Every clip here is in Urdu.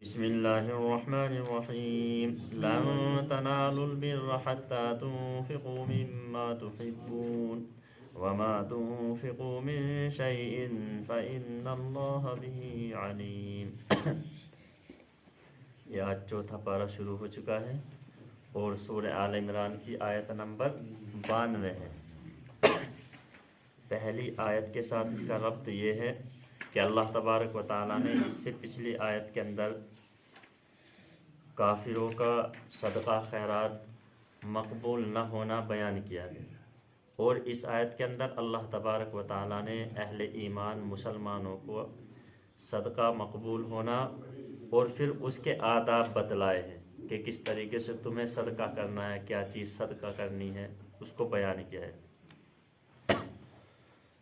بسم الله الرحمن الرحيم لن تنالوا البر حتى تنفقوا مما تحبون وما تنفقوا من شيء فإن الله به عليم۔ یہ آج چوتھا پارہ شروع ہو چکا ہے اور سورہ آل عمران کی آیت نمبر 92 ہے۔ پہلی آیت کے ساتھ اس کا ربط یہ ہے کہ اللہ تبارک و تعالیٰ نے اس سے پچھلی آیت کے اندر کافروں کا صدقہ خیرات مقبول نہ ہونا بیان کیا ہے، اور اس آیت کے اندر اللہ تبارک و تعالیٰ نے اہل ایمان مسلمانوں کو صدقہ مقبول ہونا اور پھر اس کے آداب بتلائے ہیں کہ کس طریقے سے تمہیں صدقہ کرنا ہے، کیا چیز صدقہ کرنی ہے، اس کو بیان کیا ہے۔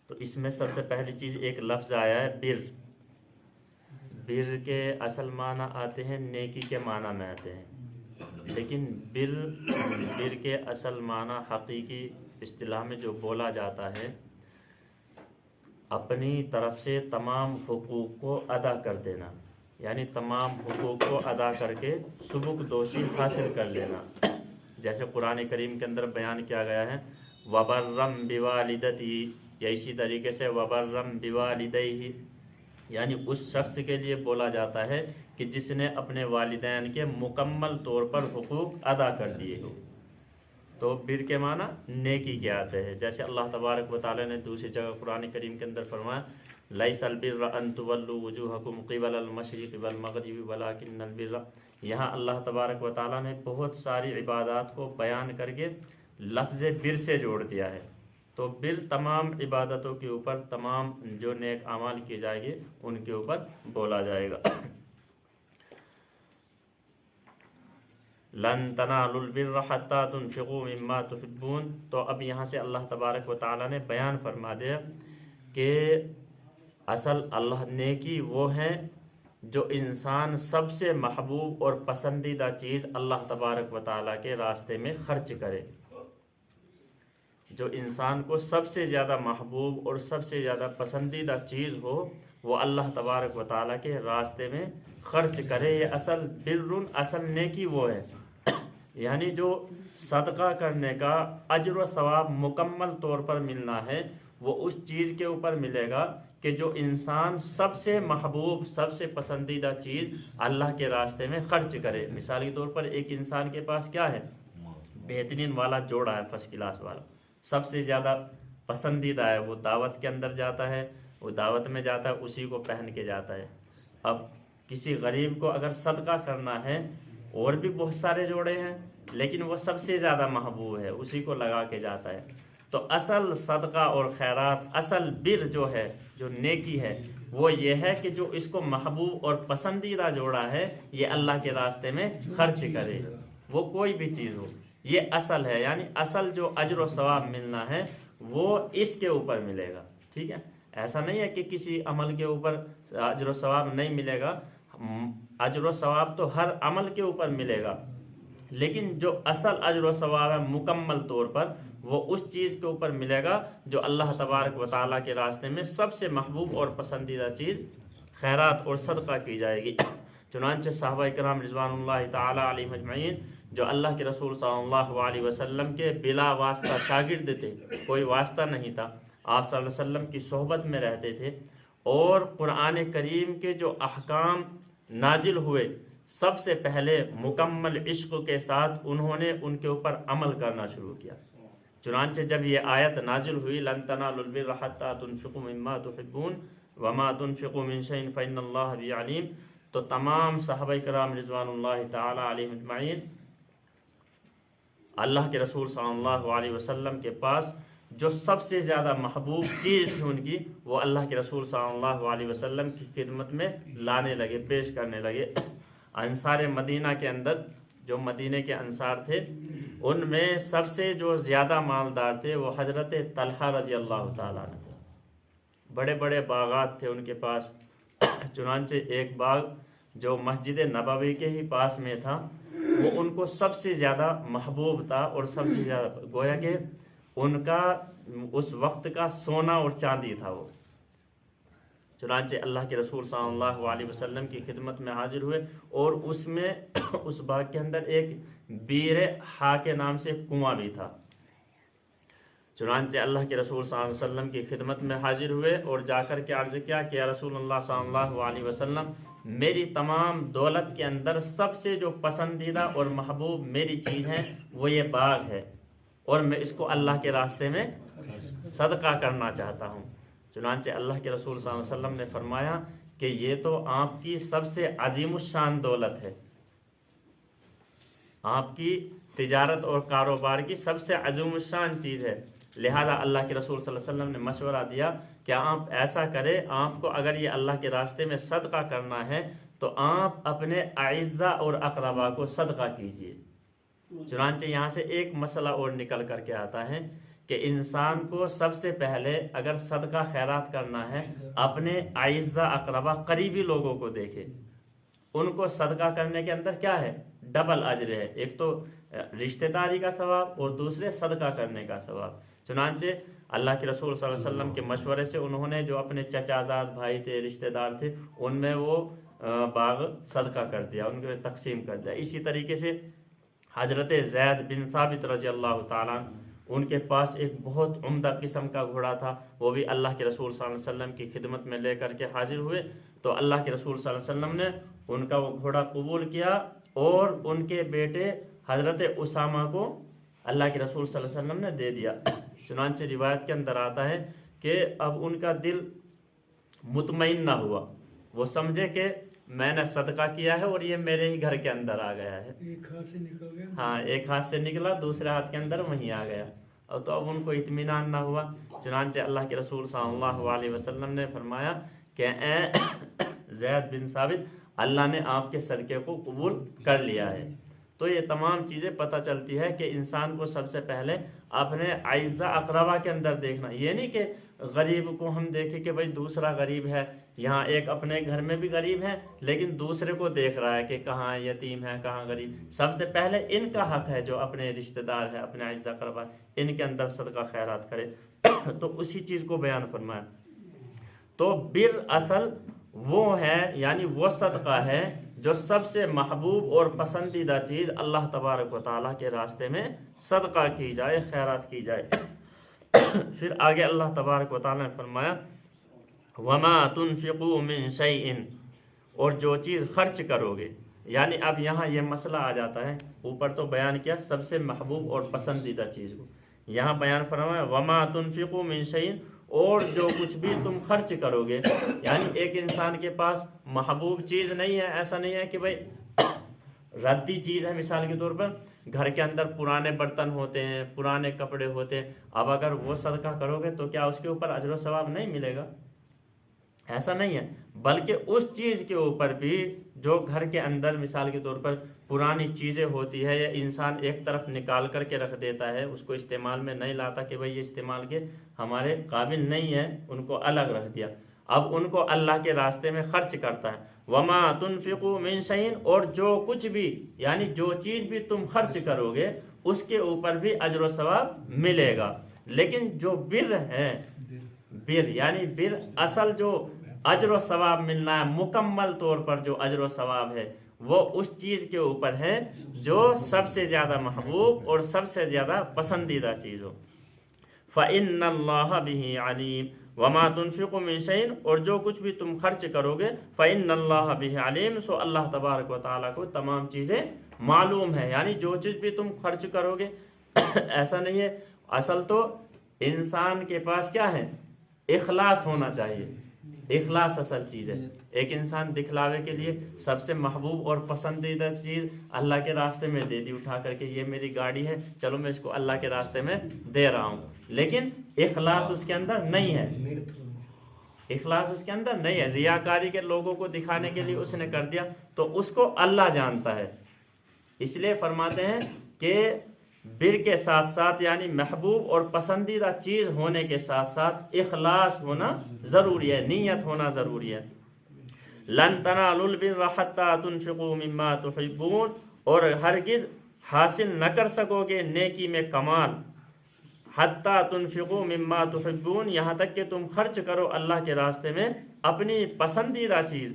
تو اس میں سب سے پہلی چیز ایک لفظ آیا ہے بر۔ بر کے اصل معنی آتے ہیں نیکی کے معنی میں آتے ہیں، لیکن بر کے اصل معنی حقیقی اصطلاح میں جو بولا جاتا ہے اپنی طرف سے تمام حقوق کو ادا کر دینا، یعنی تمام حقوق کو ادا کر کے سبکدوشی حاصل کر لینا۔ جیسے قرآن کریم کے اندر بیان کیا گیا ہے وَبَرًّا بِوَالِدَتِهِ، یا اسی طریقے سے وَبَرًّا بِوَالِدَيْهِ، یعنی اس شخص کے لیے بولا جاتا ہے کہ جس نے اپنے والدین کے مکمل طور پر حقوق ادا کر دیے ہو۔ تو بر کے معنی نیکی کے آتے ہیں، جیسے اللہ تبارک و تعالی نے دوسری جگہ قرآن کریم کے اندر فرمایا لَيْسَ الْبِرَّ أَن تُوَلُّوا وُجُوهَكُمْ قِبَلَ الْمَشْرِقِ وَالْمَغْرِبِ وَلَكِنَّ الْبِرَّ، یہاں اللہ تبارک و تعالیٰ نے بہت ساری عبادات کو بیان کر کے لفظ بر سے جوڑ دیا ہے۔ تو بر تمام عبادتوں کے اوپر، تمام جو نیک اعمال کیے جائیں گے ان کے اوپر بولا جائے گا۔ لن تنالوا البر حتى تنفقوا مما تحبون، تو اب یہاں سے اللہ تبارک و تعالیٰ نے بیان فرما دیا کہ اصل اللہ نیکی وہ ہیں جو انسان سب سے محبوب اور پسندیدہ چیز اللہ تبارک و تعالیٰ کے راستے میں خرچ کرے۔ جو انسان کو سب سے زیادہ محبوب اور سب سے زیادہ پسندیدہ چیز ہو وہ اللہ تبارک و تعالیٰ کے راستے میں خرچ کرے۔ یہ اصل نیکی وہ ہے، یعنی جو صدقہ کرنے کا اجر و ثواب مکمل طور پر ملنا ہے وہ اس چیز کے اوپر ملے گا کہ جو انسان سب سے محبوب، سب سے پسندیدہ چیز اللہ کے راستے میں خرچ کرے۔ مثال کے طور پر ایک انسان کے پاس کیا ہے، بہترین والا جوڑا ہے، فرسٹ کلاس والا، سب سے زیادہ پسندیدہ ہے، وہ دعوت کے اندر جاتا ہے، وہ دعوت میں جاتا ہے اسی کو پہن کے جاتا ہے۔ اب کسی غریب کو اگر صدقہ کرنا ہے، اور بھی بہت سارے جوڑے ہیں لیکن وہ سب سے زیادہ محبوب ہے، اسی کو لگا کے جاتا ہے۔ تو اصل صدقہ اور خیرات، اصل بر جو ہے، جو نیکی ہے، وہ یہ ہے کہ جو اس کو محبوب اور پسندیدہ جوڑا ہے یہ اللہ کے راستے میں خرچ کرے، وہ کوئی بھی چیز ہو، یہ اصل ہے۔ یعنی اصل جو اجر و ثواب ملنا ہے وہ اس کے اوپر ملے گا، ٹھیک ہے۔ ایسا نہیں ہے کہ کسی عمل کے اوپر اجر و ثواب نہیں ملے گا، اجر و ثواب تو ہر عمل کے اوپر ملے گا، لیکن جو اصل اجر و ثواب ہے مکمل طور پر وہ اس چیز کے اوپر ملے گا جو اللہ تبارک و تعالیٰ کے راستے میں سب سے محبوب اور پسندیدہ چیز خیرات اور صدقہ کی جائے گی۔ چنانچہ صحابہ کرام رضوان اللہ تعالیٰ علیہم اجمعین جو اللہ کے رسول صلی اللہ علیہ وسلم کے بلا واسطہ شاگرد تھے، کوئی واسطہ نہیں تھا، آپ صلی اللہ علیہ وسلم کی صحبت میں رہتے تھے، اور قرآن کریم کے جو احکام نازل ہوئے سب سے پہلے مکمل عشق کے ساتھ انہوں نے ان کے اوپر عمل کرنا شروع کیا۔ چنانچہ جب یہ آیت نازل ہوئی لن تنالوا البر حتى تنفقوا مما تحبون وما تنفقوا من شيء فإن الله به عليم، تو تمام صحابہ کرام رضوان اللہ تعالی علیہم اجمعین اللہ کے رسول صلی اللہ علیہ وسلم کے پاس جو سب سے زیادہ محبوب چیز تھی ان کی، وہ اللہ کے رسول صلی اللہ علیہ وسلم کی خدمت میں لانے لگے، پیش کرنے لگے۔ انصار مدینہ کے اندر جو مدینہ کے انصار تھے ان میں سب سے جو زیادہ مالدار تھے وہ حضرت طلحہ رضی اللہ تعالیٰ عنہ تھے۔ بڑے بڑے باغات تھے ان کے پاس، چنانچہ ایک باغ جو مسجد نبوی کے ہی پاس میں تھا وہ ان کو سب سے زیادہ محبوب تھا، اور سب سے زیادہ گویا کہ ان کا اس وقت کا سونا اور چاندی تھا وہ۔ چنانچہ اللہ کے رسول صلی اللہ علیہ وسلم کی خدمت میں حاضر ہوئے اور اس میں اس باغ کے اندر ایک بیر ہا کے نام سے ایک کنواں بھی تھا۔ چنانچہ اللہ کے رسول صلی اللہ علیہ وسلم کی خدمت میں حاضر ہوئے اور جا کر کے عرض کیا کہ یا رسول اللہ صلی اللہ علیہ وسلم، میری تمام دولت کے اندر سب سے جو پسندیدہ اور محبوب میری چیز ہے وہ یہ باغ ہے، اور میں اس کو اللہ کے راستے میں صدقہ کرنا چاہتا ہوں۔ چنانچہ اللہ کے رسول صلی اللہ علیہ وسلم نے فرمایا کہ یہ تو آپ کی سب سے عظیم الشان دولت ہے، آپ کی تجارت اور کاروبار کی سب سے عظیم الشان چیز ہے، لہذا اللہ کے رسول صلی اللہ علیہ وسلم نے مشورہ دیا کہ آپ ایسا کرے، آپ کو اگر یہ اللہ کے راستے میں صدقہ کرنا ہے تو آپ اپنے اعزہ اور اقربا کو صدقہ کیجیے۔ چنانچہ یہاں سے ایک مسئلہ اور نکل کر کے آتا ہے کہ انسان کو سب سے پہلے اگر صدقہ خیرات کرنا ہے اپنے اعزہ اقربا قریبی لوگوں کو دیکھے، ان کو صدقہ کرنے کے اندر کیا ہے، ڈبل اجر ہے، ایک تو رشتہ داری کا ثواب اور دوسرے صدقہ کرنے کا ثواب۔ چنانچہ اللہ کے رسول صلی اللہ علیہ وسلم کے مشورے سے انہوں نے جو اپنے چچا زاد بھائی تھے، رشتہ دار تھے، ان میں وہ باغ صدقہ کر دیا، ان کو تقسیم کر دیا۔ اسی طریقے سے حضرت زید بن ثابت رضی اللہ تعالیٰ، ان کے پاس ایک بہت عمدہ قسم کا گھوڑا تھا، وہ بھی اللہ کے رسول صلی اللہ علیہ وسلم کی خدمت میں لے کر کے حاضر ہوئے تو اللہ کے رسول صلی اللہ علیہ وسلم نے ان کا وہ گھوڑا قبول کیا اور ان کے بیٹے حضرت اسامہ کو اللہ کے رسول صلی اللہ علیہ وسلم نے دے دیا۔ چنانچہ روایت کے اندر آتا ہے کہ اب ان کا دل مطمئن نہ ہوا، وہ سمجھے کہ میں نے صدقہ کیا ہے اور یہ میرے ہی گھر کے اندر آ گیا ہے، ایک ہاتھ سے نکل گیا، ہاں ایک ہاتھ سے نکلا دوسرے ہاتھ کے اندر وہیں آ گیا، اور تو اب ان کو اطمینان نہ ہوا۔ چنانچہ اللہ کے رسول صلی اللہ علیہ وسلم نے فرمایا کہ اے زید بن ثابت، اللہ نے آپ کے صدقے کو قبول کر لیا ہے۔ تو یہ تمام چیزیں پتہ چلتی ہے کہ انسان کو سب سے پہلے اپنے اعزہ اقربا کے اندر دیکھنا، یہ نہیں کہ غریب کو ہم دیکھیں کہ بھائی دوسرا غریب ہے، یہاں ایک اپنے گھر میں بھی غریب ہے لیکن دوسرے کو دیکھ رہا ہے کہ کہاں یتیم ہے کہاں غریب۔ سب سے پہلے ان کا حق ہے جو اپنے رشتہ دار ہے، اپنے اعزہ اقربا، ان کے اندر صدقہ خیرات کرے۔ تو اسی چیز کو بیان فرمایا۔ تو بر اصل وہ ہے، یعنی وہ صدقہ ہے جو سب سے محبوب اور پسندیدہ چیز اللہ تبارک و تعالیٰ کے راستے میں صدقہ کی جائے، خیرات کی جائے۔ پھر آگے اللہ تبارک و تعالیٰ نے فرمایا وَمَا تُنْفِقُوا مِنْ شَيْءٍ، اور جو چیز خرچ کرو گے، یعنی اب یہاں یہ مسئلہ آ جاتا ہے، اوپر تو بیان کیا سب سے محبوب اور پسندیدہ چیز کو، یہاں بیان فرمایا وَمَا تُنْفِقُوا مِنْ شَيْءٍ، اور جو کچھ بھی تم خرچ کرو گے، یعنی ایک انسان کے پاس محبوب چیز نہیں ہے، ایسا نہیں ہے کہ بھائی ردی چیز ہے، مثال کے طور پر گھر کے اندر پرانے برتن ہوتے ہیں، پرانے کپڑے ہوتے ہیں، اب اگر وہ صدقہ کرو گے تو کیا اس کے اوپر اجر و ثواب نہیں ملے گا؟ ایسا نہیں ہے، بلکہ اس چیز کے اوپر بھی جو گھر کے اندر مثال کے طور پر پرانی چیزیں ہوتی ہے یا انسان ایک طرف نکال کر کے رکھ دیتا ہے، اس کو استعمال میں نہیں لاتا کہ بھئی یہ استعمال کے ہمارے قابل نہیں ہے، ان کو الگ رکھ دیا، اب ان کو اللہ کے راستے میں خرچ کرتا ہے۔ وَمَا تُنْفِقُوا مِنْ شَيْءٍ، اور جو کچھ بھی یعنی جو چیز بھی تم خرچ کرو گے اس کے اوپر بھی اجر و ثواب ملے گا۔ لیکن جو بر ہے، بر یعنی بر اصل جو اجر و ثواب ملنا ہے، مکمل طور پر جو اجر و ثواب ہے وہ اس چیز کے اوپر ہے جو سب سے زیادہ محبوب اور سب سے زیادہ پسندیدہ چیز ہو۔ فَإِنَّ اللَّهَ بِهِ عَلِيمٌ وَمَا تُنْفِقُوا مِنْ شَيْءٍ، اور جو کچھ بھی تم خرچ کرو گے فَإِنَّ اللَّهَ بِهِ عَلِيمٌ، سو اللہ تبارک و تعالیٰ کو تمام چیزیں معلوم ہے، یعنی جو چیز بھی تم خرچ کرو گے ایسا نہیں ہے، اصل تو انسان کے پاس کیا ہے، اخلاص ہونا چاہیے، اخلاص اصل چیز ہے۔ ایک انسان دکھلاوے کے لیے سب سے محبوب اور پسندیدہ چیز اللہ کے راستے میں دے دی اٹھا کر کے، یہ میری گاڑی ہے چلو میں اس کو اللہ کے راستے میں دے رہا ہوں، لیکن اخلاص اس کے اندر نہیں ہے، اخلاص اس کے اندر نہیں ہے، ریاکاری کے لوگوں کو دکھانے کے لیے اس نے کر دیا تو اس کو اللہ جانتا ہے۔ اس لیے فرماتے ہیں کہ بر کے ساتھ ساتھ یعنی محبوب اور پسندیدہ چیز ہونے کے ساتھ ساتھ اخلاص ہونا ضروری ہے، نیت ہونا ضروری ہے۔ لَن تَنَالُوا الْبِرَّ حَتَّىٰ تُنْفِقُوا مِمَّا تُحِبُّونَ، اور ہرگز حاصل نہ کر سکو گے نیکی میں کمال حتیٰ تنفقوا مما تحبون، یہاں تک کہ تم خرچ کرو اللہ کے راستے میں اپنی پسندیدہ چیز،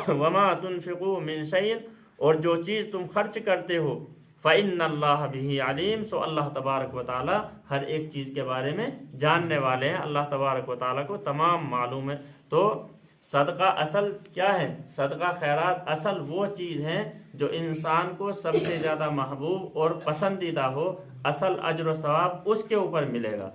وما تنفقوا من شیء، اور جو چیز تم خرچ کرتے ہو، فإن اللہ بہ علیم، سو اللہ تبارک و تعالی ہر ایک چیز کے بارے میں جاننے والے ہیں، اللہ تبارک و تعالی کو تمام معلوم ہے۔ تو صدقہ اصل کیا ہے؟ صدقہ خیرات اصل وہ چیز ہے جو انسان کو سب سے زیادہ محبوب اور پسندیدہ ہو، اصل اجر و ثواب اس کے اوپر ملے گا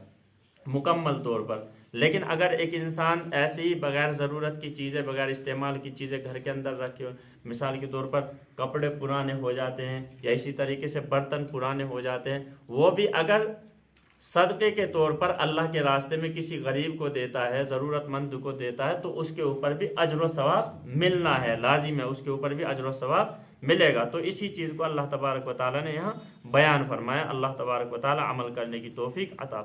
مکمل طور پر۔ لیکن اگر ایک انسان ایسے ہی بغیر ضرورت کی چیزیں، بغیر استعمال کی چیزیں گھر کے اندر رکھے ہو، مثال کے طور پر کپڑے پرانے ہو جاتے ہیں یا اسی طریقے سے برتن پرانے ہو جاتے ہیں، وہ بھی اگر صدقے کے طور پر اللہ کے راستے میں کسی غریب کو دیتا ہے، ضرورت مند کو دیتا ہے، تو اس کے اوپر بھی اجر و ثواب ملنا ہے، لازم ہے، اس کے اوپر بھی اجر و ثواب ملے گا۔ تو اسی چیز کو اللہ تبارک و تعالیٰ نے یہاں بیان فرمایا۔ اللہ تبارک و تعالیٰ عمل کرنے کی توفیق عطا